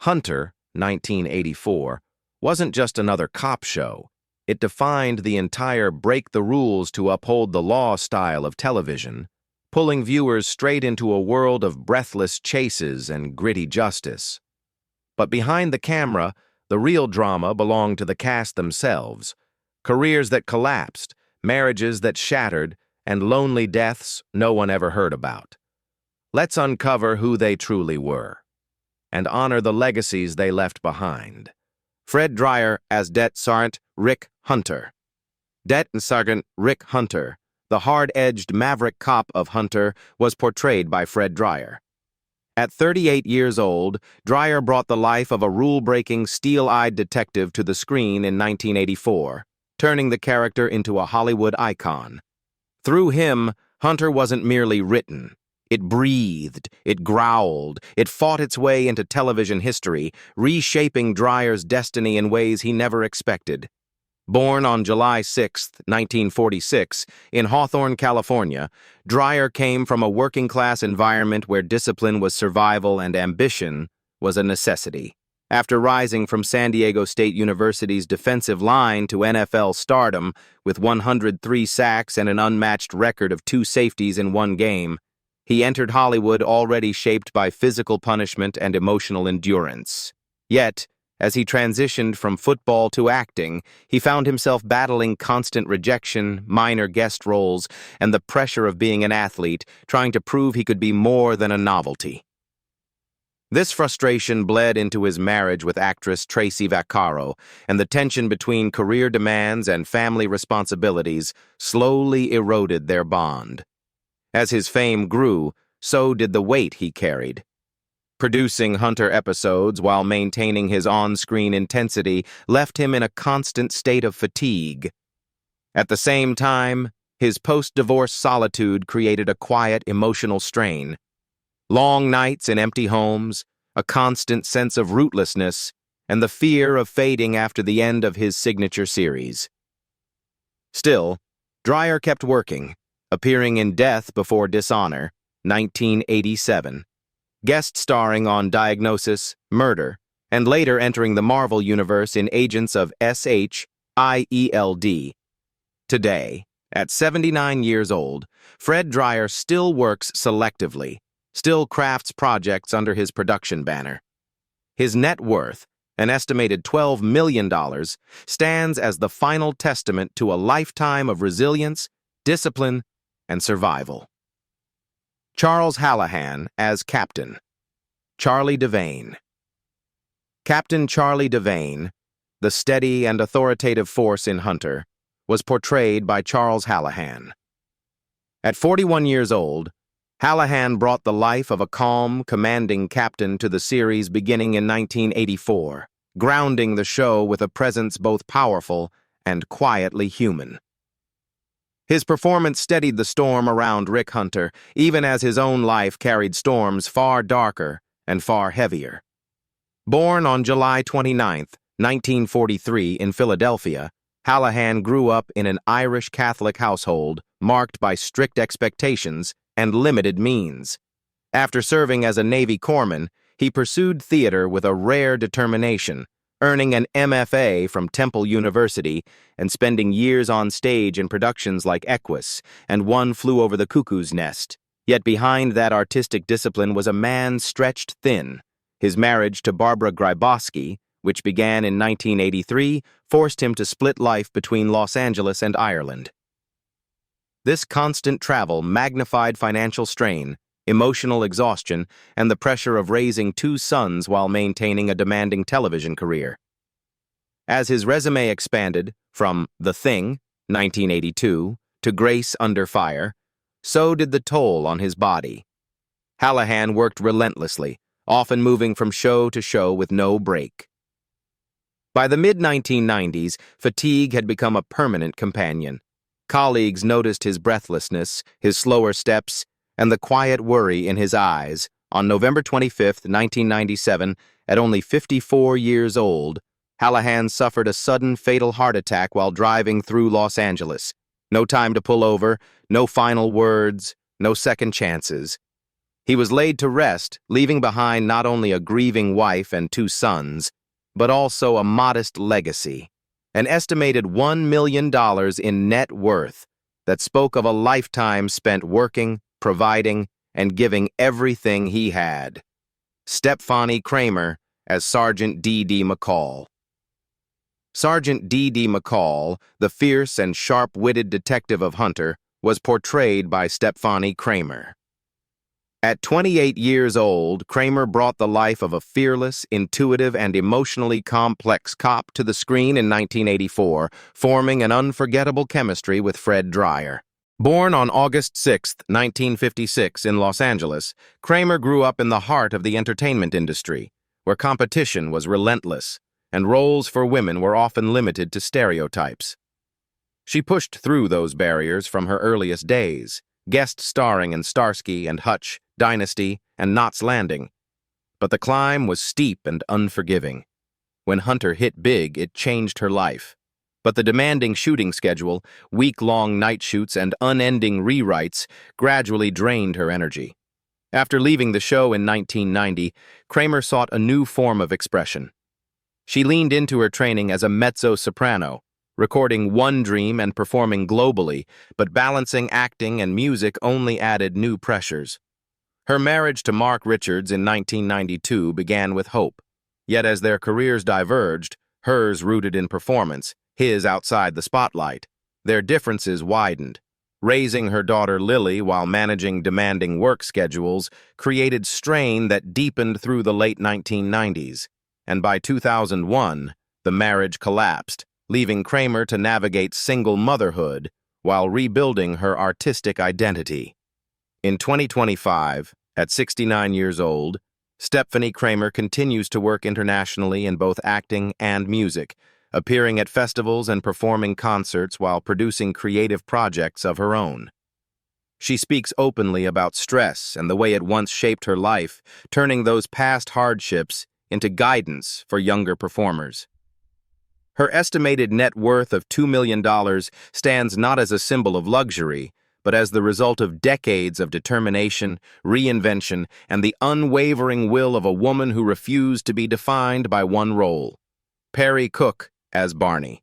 Hunter, 1984, wasn't just another cop show. It defined the entire break-the-rules-to-uphold-the-law style of television, pulling viewers straight into a world of breathless chases and gritty justice. But behind the camera, the real drama belonged to the cast themselves. Careers that collapsed, marriages that shattered, and lonely deaths no one ever heard about. Let's uncover who they truly were, and honor the legacies they left behind. Fred Dryer as Det Sergeant Rick Hunter. Det Sergeant Rick Hunter, the hard-edged maverick cop of Hunter, was portrayed by Fred Dryer. At 38 years old, Dryer brought the life of a rule-breaking, steel-eyed detective to the screen in 1984, turning the character into a Hollywood icon. Through him, Hunter wasn't merely written. It breathed, it growled, it fought its way into television history, reshaping Dryer's destiny in ways he never expected. Born on July 6, 1946, in Hawthorne, California, Dryer came from a working-class environment where discipline was survival and ambition was a necessity. After rising from San Diego State University's defensive line to NFL stardom with 103 sacks and an unmatched record of 2 safeties in one game, he entered Hollywood already shaped by physical punishment and emotional endurance. Yet, as he transitioned from football to acting, he found himself battling constant rejection, minor guest roles, and the pressure of being an athlete, trying to prove he could be more than a novelty. This frustration bled into his marriage with actress Tracy Vaccaro, and the tension between career demands and family responsibilities slowly eroded their bond. As his fame grew, so did the weight he carried. Producing Hunter episodes while maintaining his on-screen intensity left him in a constant state of fatigue. At the same time, his post-divorce solitude created a quiet emotional strain. Long nights in empty homes, a constant sense of rootlessness, and the fear of fading after the end of his signature series. Still, Dryer kept working, appearing in Death Before Dishonor, 1987, guest starring on Diagnosis, Murder, and later entering the Marvel Universe in Agents of S.H.I.E.L.D. Today, at 79 years old, Fred Dryer still works selectively, still crafts projects under his production banner. His net worth, an estimated $12 million, stands as the final testament to a lifetime of resilience, discipline, and survival. Charles Hallahan as Captain. Charlie Devane. Captain Charlie Devane, the steady and authoritative force in Hunter, was portrayed by Charles Hallahan. At 41 years old, Hallahan brought the life of a calm, commanding captain to the series beginning in 1984, grounding the show with a presence both powerful and quietly human. His performance steadied the storm around Rick Hunter, even as his own life carried storms far darker and far heavier. Born on July 29, 1943, in Philadelphia, Hallahan grew up in an Irish Catholic household marked by strict expectations and limited means. After serving as a Navy corpsman, he pursued theater with a rare determination, earning an MFA from Temple University and spending years on stage in productions like Equus and One Flew Over the Cuckoo's Nest. Yet behind that artistic discipline was a man stretched thin. His marriage to Barbara Grybowski, which began in 1983, forced him to split life between Los Angeles and Ireland. This constant travel magnified financial strain, emotional exhaustion, and the pressure of raising 2 sons while maintaining a demanding television career. As his resume expanded from The Thing, 1982, to Grace Under Fire, so did the toll on his body. Hallahan worked relentlessly, often moving from show to show with no break. By the mid-1990s, fatigue had become a permanent companion. Colleagues noticed his breathlessness, his slower steps, and the quiet worry in his eyes. On November 25, 1997, at only 54 years old, Hallahan suffered a sudden fatal heart attack while driving through Los Angeles. No time to pull over, no final words, no second chances. He was laid to rest, leaving behind not only a grieving wife and 2 sons, but also a modest legacy, an estimated $1 million in net worth that spoke of a lifetime spent working, providing, and giving everything he had. Stefanie Kramer as Sergeant D.D. McCall. Sergeant D.D. McCall, the fierce and sharp-witted detective of Hunter, was portrayed by Stefanie Kramer. At 28 years old, Kramer brought the life of a fearless, intuitive, and emotionally complex cop to the screen in 1984, forming an unforgettable chemistry with Fred Dryer. Born on August 6, 1956, in Los Angeles, Kramer grew up in the heart of the entertainment industry, where competition was relentless, and roles for women were often limited to stereotypes. She pushed through those barriers from her earliest days, guest starring in Starsky and Hutch, Dynasty, and Knots Landing. But the climb was steep and unforgiving. When Hunter hit big, it changed her life. But the demanding shooting schedule, week-long night shoots, and unending rewrites gradually drained her energy. After leaving the show in 1990, Kramer sought a new form of expression. She leaned into her training as a mezzo-soprano, recording one dream and performing globally, but balancing acting and music only added new pressures. Her marriage to Mark Richards in 1992 began with hope, yet as their careers diverged, hers rooted in performance, his outside the spotlight, their differences widened. Raising her daughter Lily while managing demanding work schedules created strain that deepened through the late 1990s, and by 2001, the marriage collapsed, leaving Kramer to navigate single motherhood while rebuilding her artistic identity. In 2025, at 69 years old, Stefanie Kramer continues to work internationally in both acting and music, appearing at festivals and performing concerts while producing creative projects of her own. She speaks openly about stress and the way it once shaped her life, turning those past hardships into guidance for younger performers. Her estimated net worth of $2 million stands not as a symbol of luxury, but as the result of decades of determination, reinvention, and the unwavering will of a woman who refused to be defined by one role. Perry Cook as Barney.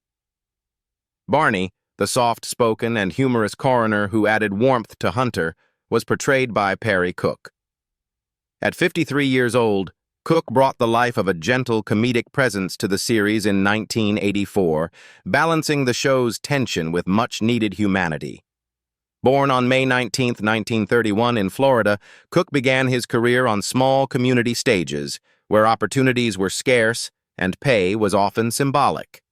Barney, the soft-spoken and humorous coroner who added warmth to Hunter, was portrayed by Perry Cook. At 53 years old, Cook brought the life of a gentle comedic presence to the series in 1984, balancing the show's tension with much-needed humanity. Born on May 19, 1931 in Florida, Cook began his career on small community stages, where opportunities were scarce and pay was often symbolic.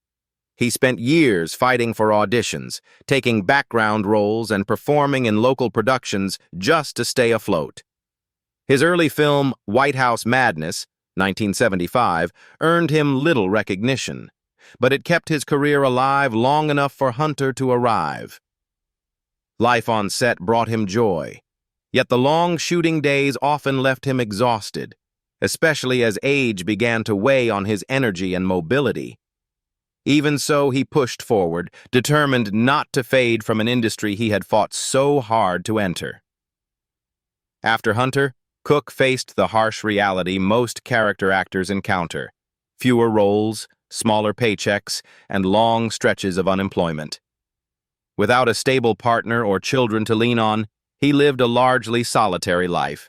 He spent years fighting for auditions, taking background roles and performing in local productions just to stay afloat. His early film, White House Madness, 1975, earned him little recognition, but it kept his career alive long enough for Hunter to arrive. Life on set brought him joy, yet the long shooting days often left him exhausted, especially as age began to weigh on his energy and mobility. Even so, he pushed forward, determined not to fade from an industry he had fought so hard to enter. After Hunter, Cook faced the harsh reality most character actors encounter: fewer roles, smaller paychecks, and long stretches of unemployment. Without a stable partner or children to lean on, he lived a largely solitary life.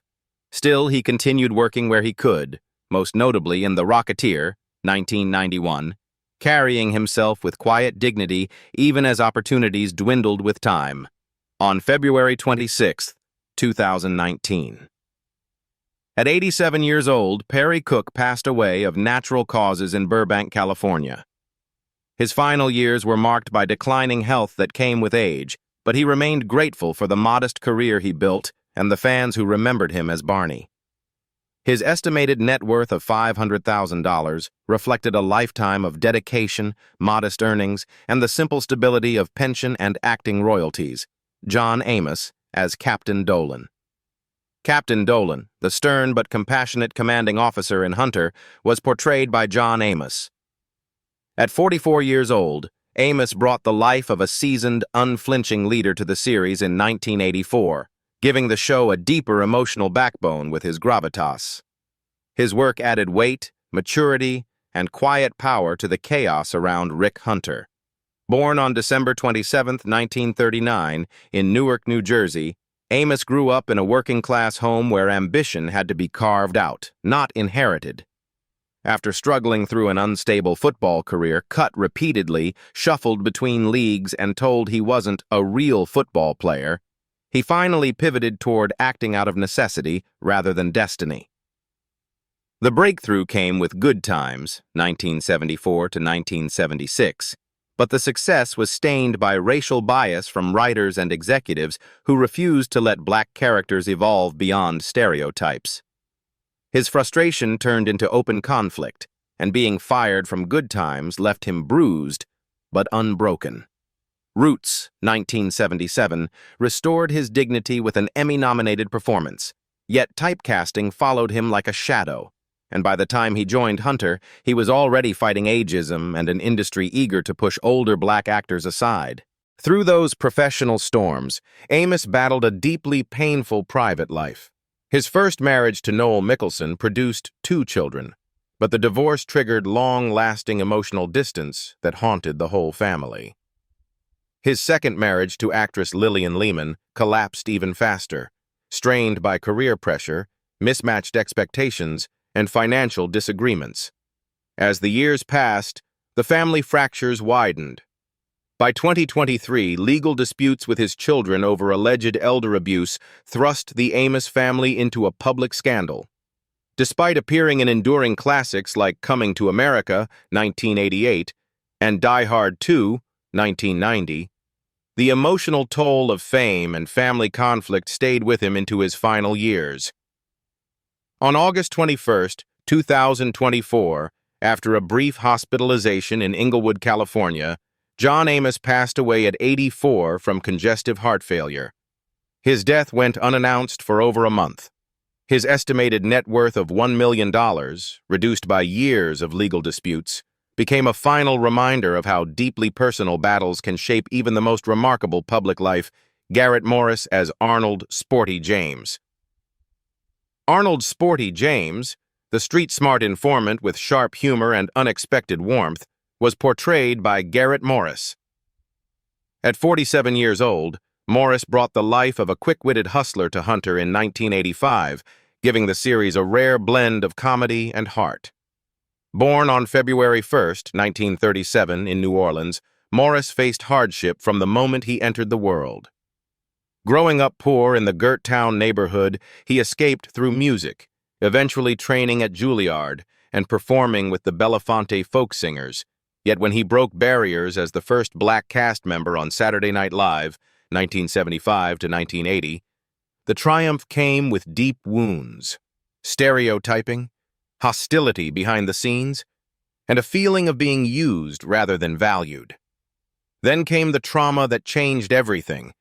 Still, he continued working where he could, most notably in The Rocketeer, 1991, carrying himself with quiet dignity even as opportunities dwindled with time. On February 26, 2019. At 87 years old, Perry Cook passed away of natural causes in Burbank, California. His final years were marked by declining health that came with age, but he remained grateful for the modest career he built and the fans who remembered him as Barney. His estimated net worth of $500,000 reflected a lifetime of dedication, modest earnings, and the simple stability of pension and acting royalties. John Amos as Captain Dolan. Captain Dolan, the stern but compassionate commanding officer in Hunter, was portrayed by John Amos. At 44 years old, Amos brought the life of a seasoned, unflinching leader to the series in 1984, giving the show a deeper emotional backbone with his gravitas. His work added weight, maturity, and quiet power to the chaos around Rick Hunter. Born on December 27, 1939, in Newark, New Jersey, Amos grew up in a working-class home where ambition had to be carved out, not inherited. After struggling through an unstable football career, cut repeatedly, shuffled between leagues, and told he wasn't a real football player, he finally pivoted toward acting out of necessity rather than destiny. The breakthrough came with Good Times, 1974 to 1976, but the success was stained by racial bias from writers and executives who refused to let black characters evolve beyond stereotypes. His frustration turned into open conflict, and being fired from Good Times left him bruised but unbroken. Roots, 1977, restored his dignity with an Emmy-nominated performance, yet typecasting followed him like a shadow, and by the time he joined Hunter, he was already fighting ageism and an industry eager to push older black actors aside. Through those professional storms, Amos battled a deeply painful private life. His first marriage to Noel Mickelson produced 2 children, but the divorce triggered long-lasting emotional distance that haunted the whole family. His second marriage to actress Lillian Lehman collapsed even faster, strained by career pressure, mismatched expectations, and financial disagreements. As the years passed, the family fractures widened. By 2023, legal disputes with his children over alleged elder abuse thrust the Amos family into a public scandal. Despite appearing in enduring classics like Coming to America, 1988, and Die Hard 2, 1990, the emotional toll of fame and family conflict stayed with him into his final years. On August 21, 2024, after a brief hospitalization in Inglewood, California, John Amos passed away at 84 from congestive heart failure. His death went unannounced for over a month. His estimated net worth of $1 million, reduced by years of legal disputes, became a final reminder of how deeply personal battles can shape even the most remarkable public life. Garrett Morris as Arnold "Sporty" James. Arnold "Sporty" James, the street-smart informant with sharp humor and unexpected warmth, was portrayed by Garrett Morris. At 47 years old, Morris brought the life of a quick-witted hustler to Hunter in 1985, giving the series a rare blend of comedy and heart. Born on February 1, 1937, in New Orleans, Morris faced hardship from the moment he entered the world. Growing up poor in the Gerttown neighborhood, he escaped through music, eventually training at Juilliard and performing with the Belafonte folk singers. Yet when he broke barriers as the first black cast member on Saturday Night Live, 1975 to 1980, the triumph came with deep wounds, stereotyping, hostility behind the scenes, and a feeling of being used rather than valued. Then came the trauma that changed everything,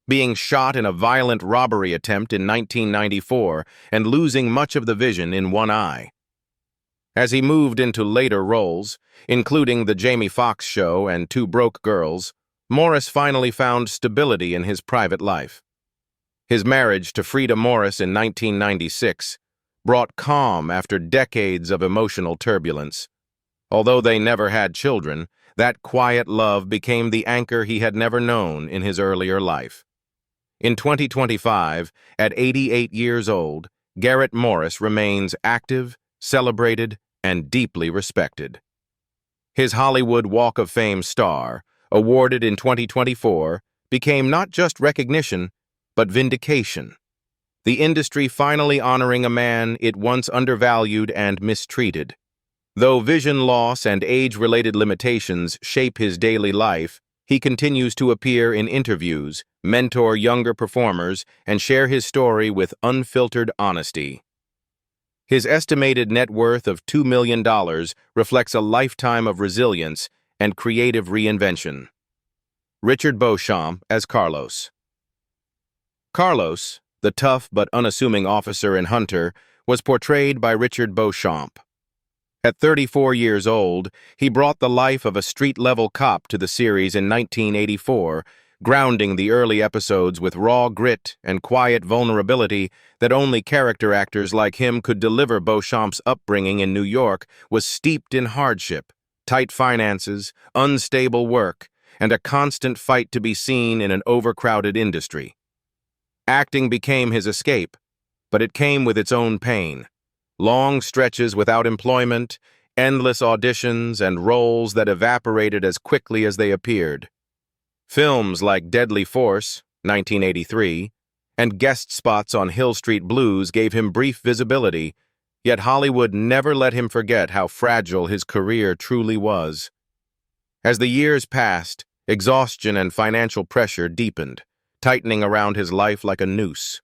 being shot in a violent robbery attempt in 1994 and losing much of the vision in one eye. As he moved into later roles, including The Jamie Foxx Show and Two Broke Girls, Morris finally found stability in his private life. His marriage to Frida Morris in 1996 brought calm after decades of emotional turbulence. Although they never had children, that quiet love became the anchor he had never known in his earlier life. In 2025, at 88 years old, Garrett Morris remains active, celebrated, and deeply respected. His Hollywood Walk of Fame star, awarded in 2024, became not just recognition, but vindication. The industry finally honoring a man it once undervalued and mistreated. Though vision loss and age-related limitations shape his daily life, he continues to appear in interviews, mentor younger performers, and share his story with unfiltered honesty. His estimated net worth of $2 million reflects a lifetime of resilience and creative reinvention. Richard Beauchamp as Carlos. Carlos, the tough but unassuming officer in Hunter, was portrayed by Richard Beauchamp. At 34 years old, he brought the life of a street-level cop to the series in 1984, grounding the early episodes with raw grit and quiet vulnerability that only character actors like him could deliver. Beauchamp's upbringing in New York was steeped in hardship, tight finances, unstable work, and a constant fight to be seen in an overcrowded industry. Acting became his escape, but it came with its own pain. Long stretches without employment, endless auditions, and roles that evaporated as quickly as they appeared. Films like Deadly Force, 1983, and guest spots on Hill Street Blues gave him brief visibility, yet Hollywood never let him forget how fragile his career truly was. As the years passed, exhaustion and financial pressure deepened, tightening around his life like a noose.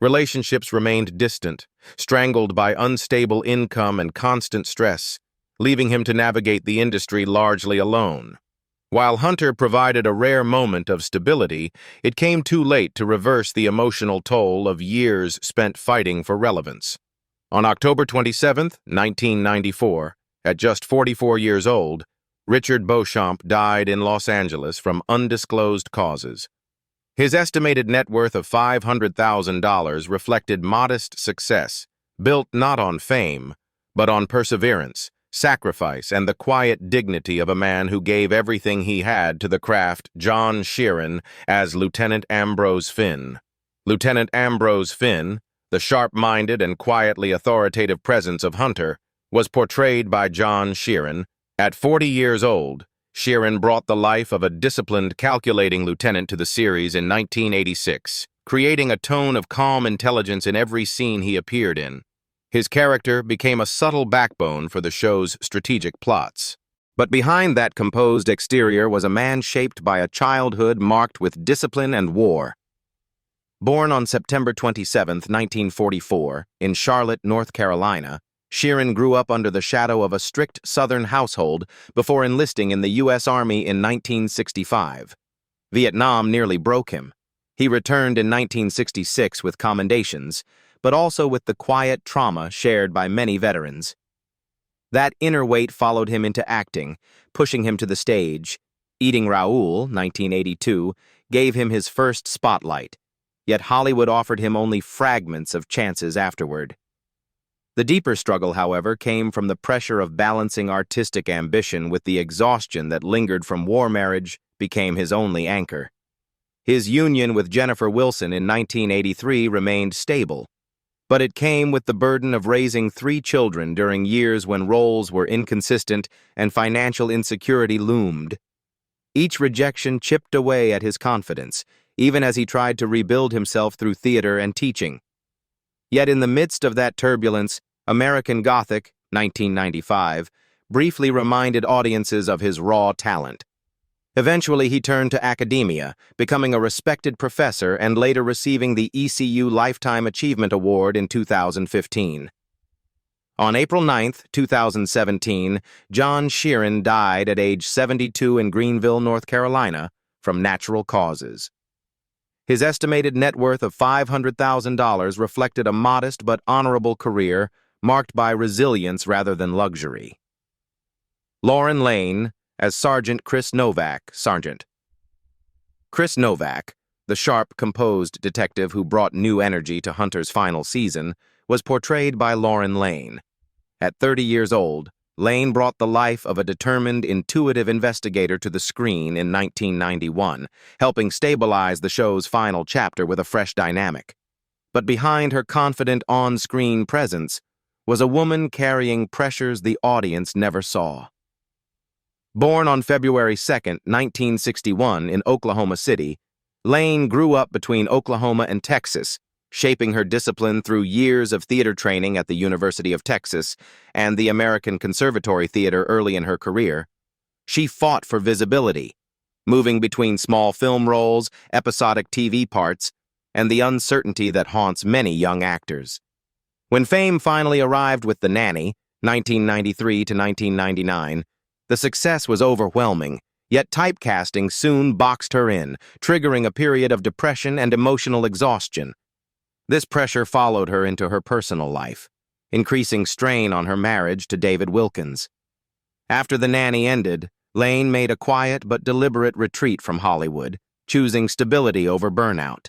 Relationships remained distant, strangled by unstable income and constant stress, leaving him to navigate the industry largely alone. While Hunter provided a rare moment of stability, it came too late to reverse the emotional toll of years spent fighting for relevance. On October 27, 1994, at just 44 years old, Richard Beauchamp died in Los Angeles from undisclosed causes. His estimated net worth of $500,000 reflected modest success, built not on fame, but on perseverance, sacrifice, and the quiet dignity of a man who gave everything he had to the craft. John Shearin as Lieutenant Ambrose Finn. Lieutenant Ambrose Finn, the sharp-minded and quietly authoritative presence of Hunter, was portrayed by John Shearin. At 40 years old, Shearin brought the life of a disciplined, calculating lieutenant to the series in 1986, creating a tone of calm intelligence in every scene he appeared in. His character became a subtle backbone for the show's strategic plots. But behind that composed exterior was a man shaped by a childhood marked with discipline and war. Born on September 27, 1944, in Charlotte, North Carolina, Shearin grew up under the shadow of a strict Southern household before enlisting in the U.S. Army in 1965. Vietnam nearly broke him. He returned in 1966 with commendations, but also with the quiet trauma shared by many veterans. That inner weight followed him into acting, pushing him to the stage. Eating Raoul, 1982, gave him his first spotlight, yet Hollywood offered him only fragments of chances afterward. The deeper struggle, however, came from the pressure of balancing artistic ambition with the exhaustion that lingered from war. Marriage became his only anchor. His union with Jennifer Wilson in 1983 remained stable, but it came with the burden of raising 3 children during years when roles were inconsistent and financial insecurity loomed. Each rejection chipped away at his confidence, even as he tried to rebuild himself through theater and teaching. Yet in the midst of that turbulence, American Gothic, 1995, briefly reminded audiences of his raw talent. Eventually, he turned to academia, becoming a respected professor and later receiving the ECU Lifetime Achievement Award in 2015. On April 9, 2017, John Shearin died at age 72 in Greenville, North Carolina, from natural causes. His estimated net worth of $500,000 reflected a modest but honorable career marked by resilience rather than luxury. Lauren Lane as Sergeant Chris Novak, Sergeant. Chris Novak, the sharp, composed detective who brought new energy to Hunter's final season, was portrayed by Lauren Lane. At 30 years old, Lane brought the life of a determined, intuitive investigator to the screen in 1991, helping stabilize the show's final chapter with a fresh dynamic. But behind her confident on-screen presence was a woman carrying pressures the audience never saw. Born on February 2, 1961, in Oklahoma City, Lane grew up between Oklahoma and Texas, shaping her discipline through years of theater training at the University of Texas and the American Conservatory Theater early in her career. She fought for visibility, moving between small film roles, episodic TV parts, and the uncertainty that haunts many young actors. When fame finally arrived with The Nanny, 1993 to 1999, the success was overwhelming, yet typecasting soon boxed her in, triggering a period of depression and emotional exhaustion. This pressure followed her into her personal life, increasing strain on her marriage to David Wilkins. After The Nanny ended, Lane made a quiet but deliberate retreat from Hollywood, choosing stability over burnout.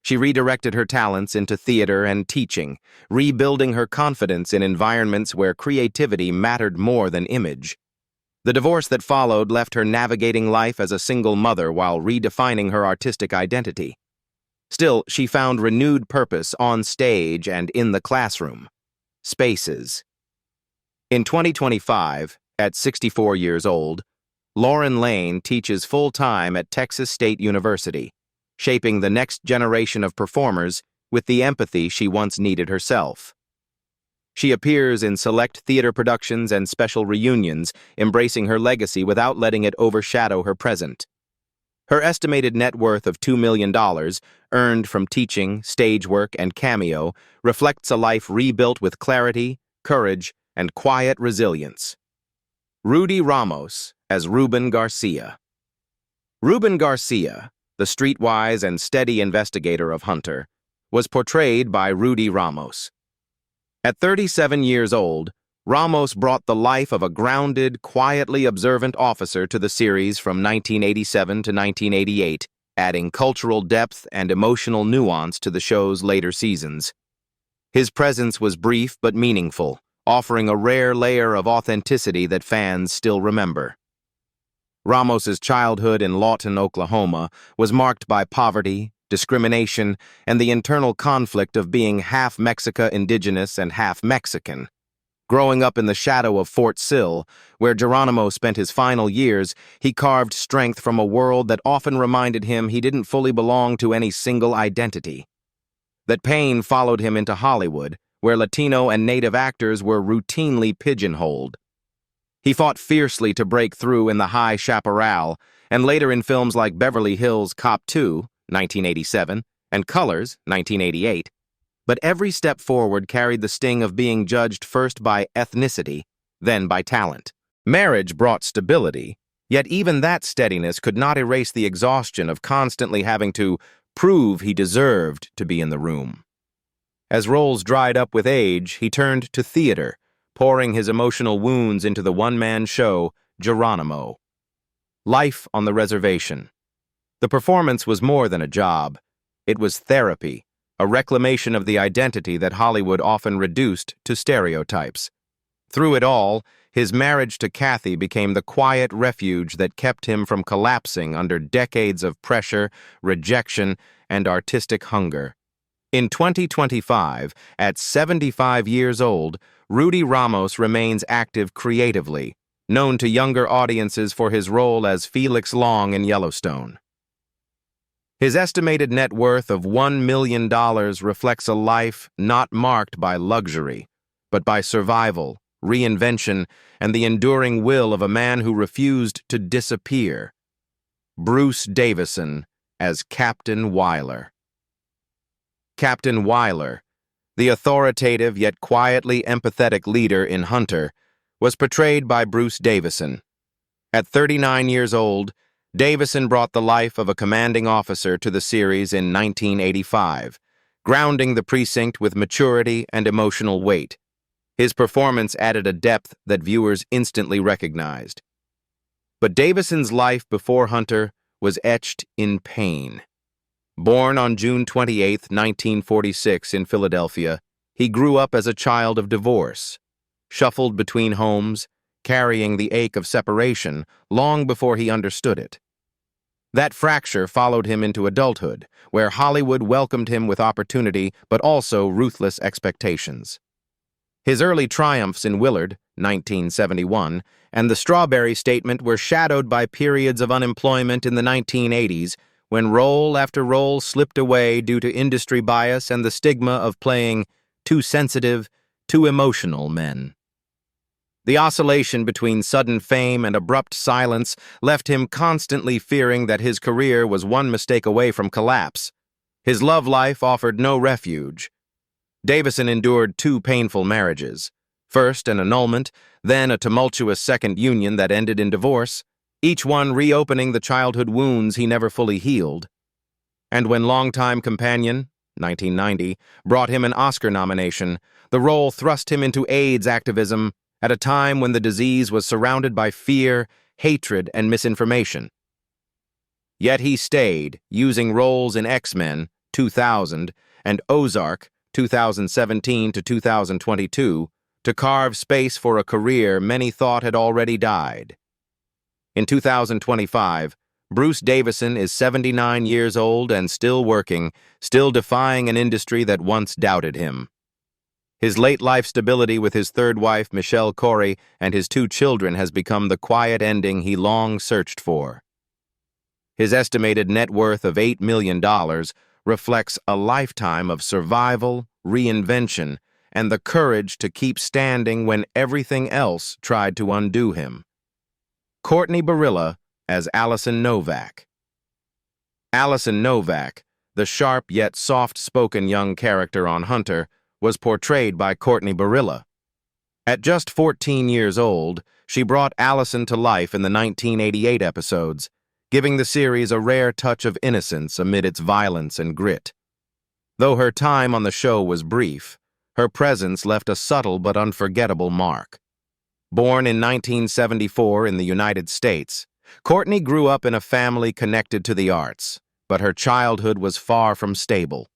She redirected her talents into theater and teaching, rebuilding her confidence in environments where creativity mattered more than image. The divorce that followed left her navigating life as a single mother while redefining her artistic identity. Still, she found renewed purpose on stage and in the classroom. Spaces. In 2025, at 64 years old, Lauren Lane teaches full-time at Texas State University, shaping the next generation of performers with the empathy she once needed herself. She appears in select theater productions and special reunions, embracing her legacy without letting it overshadow her present. Her estimated net worth of $2 million, earned from teaching, stage work, and cameo, reflects a life rebuilt with clarity, courage, and quiet resilience. Rudy Ramos as Ruben Garcia. Ruben Garcia, the streetwise and steady investigator of Hunter, was portrayed by Rudy Ramos. At 37 years old, Ramos brought the life of a grounded, quietly observant officer to the series from 1987 to 1988, adding cultural depth and emotional nuance to the show's later seasons. His presence was brief but meaningful, offering a rare layer of authenticity that fans still remember. Ramos's childhood in Lawton, Oklahoma, was marked by poverty, discrimination, and the internal conflict of being half Mexica indigenous and half Mexican. Growing up in the shadow of Fort Sill, where Geronimo spent his final years, he carved strength from a world that often reminded him he didn't fully belong to any single identity. That pain followed him into Hollywood, where Latino and Native actors were routinely pigeonholed. He fought fiercely to break through in The High Chaparral, and later in films like Beverly Hills Cop 2, 1987, and Colors, 1988. But every step forward carried the sting of being judged first by ethnicity, then by talent. Marriage brought stability, yet even that steadiness could not erase the exhaustion of constantly having to prove he deserved to be in the room. As roles dried up with age, he turned to theater, pouring his emotional wounds into the one-man show, Geronimo. Life on the Reservation. The performance was more than a job. It was therapy, a reclamation of the identity that Hollywood often reduced to stereotypes. Through it all, his marriage to Kathy became the quiet refuge that kept him from collapsing under decades of pressure, rejection, and artistic hunger. In 2025, at 75 years old, Rudy Ramos remains active creatively, known to younger audiences for his role as Felix Long in Yellowstone. His estimated net worth of $1 million reflects a life not marked by luxury, but by survival, reinvention, and the enduring will of a man who refused to disappear. Bruce Davison as Captain Wiler. Captain Wiler, the authoritative yet quietly empathetic leader in Hunter, was portrayed by Bruce Davison. At 39 years old, Davison brought the life of a commanding officer to the series in 1985, grounding the precinct with maturity and emotional weight. His performance added a depth that viewers instantly recognized. But Davison's life before Hunter was etched in pain. Born on June 28, 1946 in Philadelphia, he grew up as a child of divorce, shuffled between homes, carrying the ache of separation long before he understood it. That fracture followed him into adulthood, where Hollywood welcomed him with opportunity but also ruthless expectations. His early triumphs in Willard, 1971, and The Strawberry Statement were shadowed by periods of unemployment in the 1980s, when role after role slipped away due to industry bias and the stigma of playing too sensitive, too emotional men. The oscillation between sudden fame and abrupt silence left him constantly fearing that his career was one mistake away from collapse. His love life offered no refuge. Davison endured 2 painful marriages, first an annulment, then a tumultuous second union that ended in divorce, each one reopening the childhood wounds he never fully healed. And when longtime companion, 1990, brought him an Oscar nomination, the role thrust him into AIDS activism at a time when the disease was surrounded by fear, hatred, and misinformation. Yet he stayed, using roles in X-Men, 2000, and Ozark, 2017 to 2022, to carve space for a career many thought had already died. In 2025, Bruce Davison is 79 years old and still working, still defying an industry that once doubted him. His late-life stability with his third wife, Michelle Corey, and his 2 children has become the quiet ending he long searched for. His estimated net worth of $8 million reflects a lifetime of survival, reinvention, and the courage to keep standing when everything else tried to undo him. Courtney Barilla as Allison Novak. Allison Novak, the sharp yet soft-spoken young character on Hunter, was portrayed by Courtney Barilla. At just 14 years old, she brought Allison to life in the 1988 episodes, giving the series a rare touch of innocence amid its violence and grit. Though her time on the show was brief, her presence left a subtle but unforgettable mark. Born in 1974 in the United States, Courtney grew up in a family connected to the arts, but her childhood was far from stable.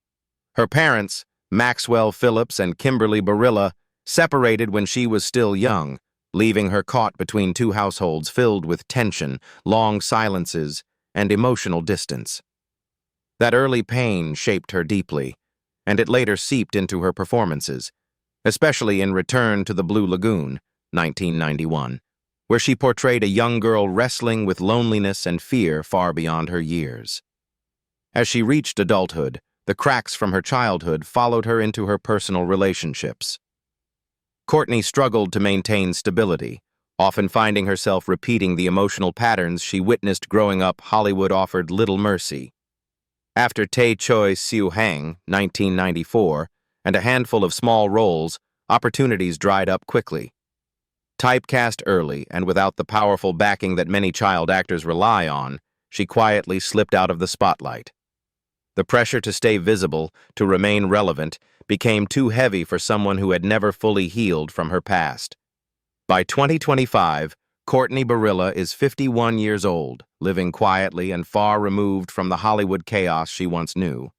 Her parents, Maxwell Phillips and Kimberly Barilla, separated when she was still young, leaving her caught between 2 households filled with tension, long silences, and emotional distance. That early pain shaped her deeply, and it later seeped into her performances, especially in Return to the Blue Lagoon, 1991, where she portrayed a young girl wrestling with loneliness and fear far beyond her years. As she reached adulthood, the cracks from her childhood followed her into her personal relationships. Courtney struggled to maintain stability, often finding herself repeating the emotional patterns she witnessed growing up. Hollywood offered little mercy. After Tae Choi Siu Hang, 1994, and a handful of small roles, opportunities dried up quickly. Typecast early and without the powerful backing that many child actors rely on, she quietly slipped out of the spotlight. The pressure to stay visible, to remain relevant, became too heavy for someone who had never fully healed from her past. By 2025, Courtney Barilla is 51 years old, living quietly and far removed from the Hollywood chaos she once knew.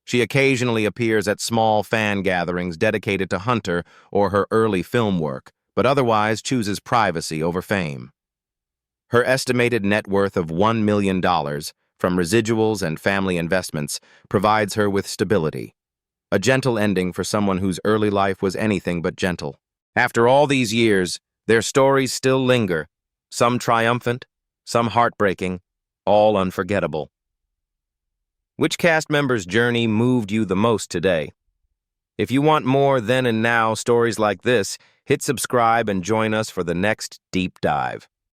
She occasionally appears at small fan gatherings dedicated to Hunter or her early film work, but otherwise chooses privacy over fame. Her estimated net worth of $1 million from residuals and family investments provides her with stability. A gentle ending for someone whose early life was anything but gentle. After all these years, their stories still linger, some triumphant, some heartbreaking, all unforgettable. Which cast member's journey moved you the most today? If you want more then and now stories like this, hit subscribe and join us for the next deep dive.